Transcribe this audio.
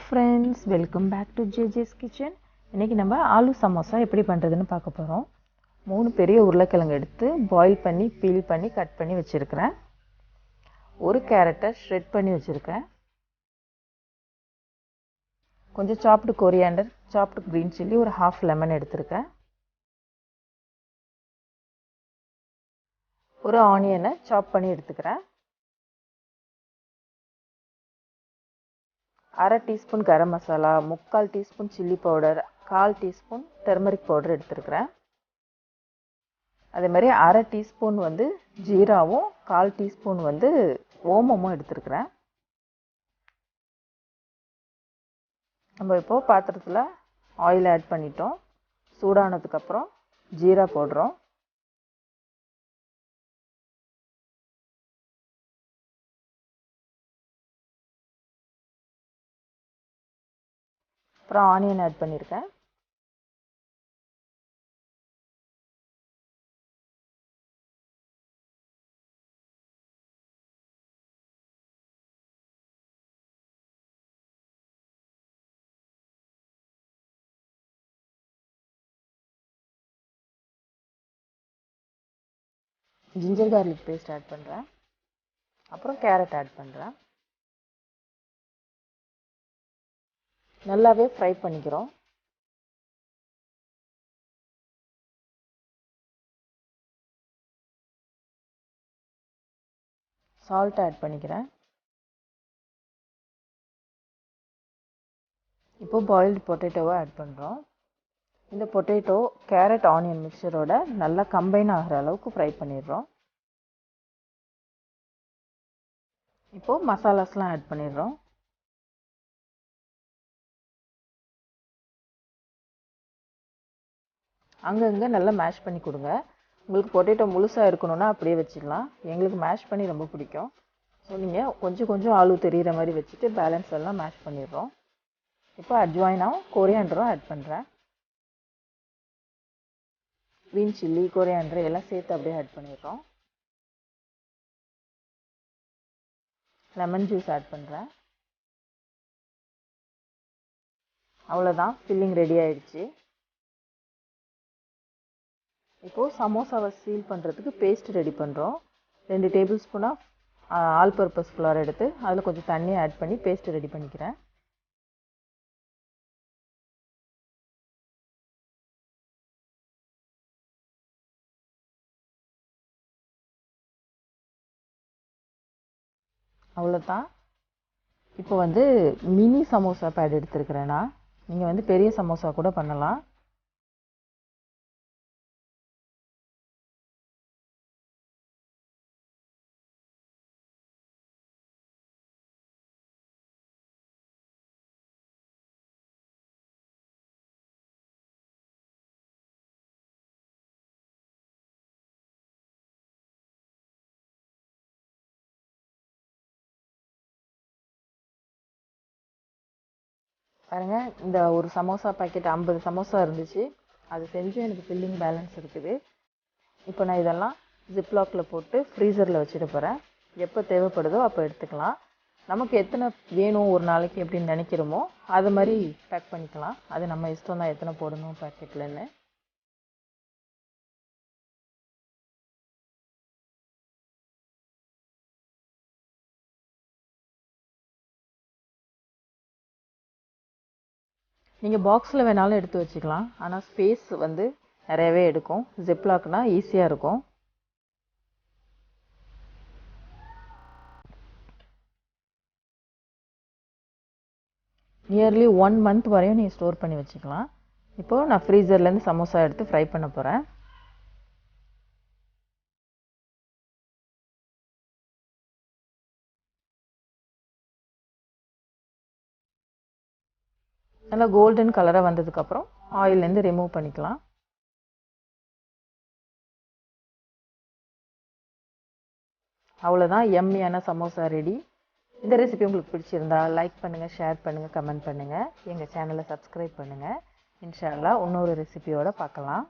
friends, welcome back to JJ's Kitchen. இன்னைக்கு நம்ம ஆலு சமோசா எப்படி பண்றதுன்னு பார்க்க போறோம். 3 பெரிய உருளைக்கிழங்கு எடுத்து பாயில் பண்ணி பீல் பண்ணி கட் பண்ணி வச்சிருக்கேன். ஒரு கேரட்டை ஷ்ரெட் பண்ணி வச்சிருக்கேன். கொஞ்சம் chopped coriander, chopped green chilli, ஒரு half லெமன் எடுத்துருக்கேன். ஒரு ஆனியனை சாப் பண்ணி எடுத்துக்கிறேன். அரை teaspoon garam masala, 3/4 teaspoon chilli powder, 1/4 teaspoon turmeric powder எடுத்துருக்கிறேன். அதே மாதிரி அரை டீஸ்பூன் ஜீராவும் 1/4 டீஸ்பூன் ஓமமும் எடுத்துருக்கிறேன். நம்ம இப்போ பாத்திரத்தில் ஆயில் ஆட் பண்ணிட்டோம். சூடானதுக்கப்புறம் ஜீரா போடுறோம். அப்புறம் ஆனியன் ஆட் பண்ணியிருக்கேன். ஜிஞ்சர் கார்லிக் பேஸ்ட் ஆட் பண்ணுறேன். அப்புறம் கேரட் ஆட் பண்ணுறேன். நல்லாவே ஃப்ரை பண்ணிக்கிறோம். சால்ட் ஆட் பண்ணிக்கிறேன். இப்போ பாயில்டு பொட்டேட்டோவை ஆட் பண்ணுறோம். இந்த பொட்டேட்டோ கேரட் ஆனியன் மிக்சரோட நல்லா கம்பைன் ஆகிற அளவுக்கு ஃப்ரை பண்ணிடுறோம். இப்போது மசாலாஸ்லாம் ஆட் பண்ணிடுறோம். அங்கங்கே நல்லா மேஷ் பண்ணி கொடுங்க. உங்களுக்கு பொட்டேட்டோ முழுசாக இருக்கணும்னா அப்படியே வச்சுக்கலாம். எங்களுக்கு மேஷ் பண்ணி ரொம்ப பிடிக்கும். ஸோ நீங்கள் கொஞ்சம் கொஞ்சம் ஆலு தெரிகிற மாதிரி வச்சுட்டு பேலன்ஸ் எல்லாம் மேஷ் பண்ணிடுறோம். இப்போ அஜ்வாயினாவும் கொரியாண்டரும் ஆட் பண்ணுறேன். கிரீன் சில்லி, கொரியாண்டர் எல்லாம் சேர்த்து அப்படியே ஆட் பண்ணிடுறோம். லெமன் ஜூஸ் ஆட் பண்ணுறேன். அவ்வளோதான், ஃபில்லிங் ரெடி ஆயிடுச்சு. இப்போது சமோசாவை சீல் பண்ணுறதுக்கு பேஸ்ட் ரெடி பண்ணுறோம். 2 டேபிள் ஸ்பூனாக ஆல் பர்பஸ் ஃப்ளார் எடுத்து அதில் கொஞ்சம் தண்ணி ஆட் பண்ணி பேஸ்ட் ரெடி பண்ணிக்கிறேன். அவ்வளோதான். இப்போ மினி சமோசா பேட் எடுத்துருக்கிறேன்னா, நீங்கள் பெரிய சமோசா கூட பண்ணலாம். பாருங்க, இந்த ஒரு சமோசா பாக்கெட் 50 சமோசா இருந்துச்சு. அது செஞ்சு எனக்கு ஃபில்லிங் பேலன்ஸ் இருக்குது. இப்போ நான் இதெல்லாம் ஜிப்லாக்கில் போட்டு ஃப்ரீசரில் வச்சுட்டு போகிறேன். எப்போ தேவைப்படுதோ அப்போ எடுத்துக்கலாம். நமக்கு எத்தனை வேணும் ஒரு நாளைக்கு எப்படின்னு நினைக்கிறோமோ அது மாதிரி பேக் பண்ணிக்கலாம். அது நம்ம இஷ்டம் தான் எத்தனை போடணும் பேக்கெட்லன்னு. நீங்கள் பாக்ஸில் வேணாலும் எடுத்து வச்சுக்கலாம். ஆனால் ஸ்பேஸ் நிறையவே எடுக்கும். ஜிப்லாக்னா ஈஸியாக இருக்கும். நியர்லி 1 மந்த் வரையும் நீங்கள் ஸ்டோர் பண்ணி வச்சுக்கலாம். இப்போது நான் ஃப்ரீசர்லேருந்து சமோசா எடுத்து ஃப்ரை பண்ண போகிறேன். நல்லா கோல்டன் கலராக வந்ததுக்கப்புறம் ஆயிலேருந்து ரிமூவ் பண்ணிக்கலாம். அவ்வளோதான், எம்மியான சமோசா ரெடி. இந்த ரெசிபி உங்களுக்கு பிடிச்சிருந்தா லைக் பண்ணுங்கள், ஷேர் பண்ணுங்கள், கமெண்ட் பண்ணுங்கள். எங்கள் சேனலை சப்ஸ்கிரைப் பண்ணுங்கள். இன்ஷா அல்லாஹ் இன்னொரு ரெசிபியோடு பார்க்கலாம்.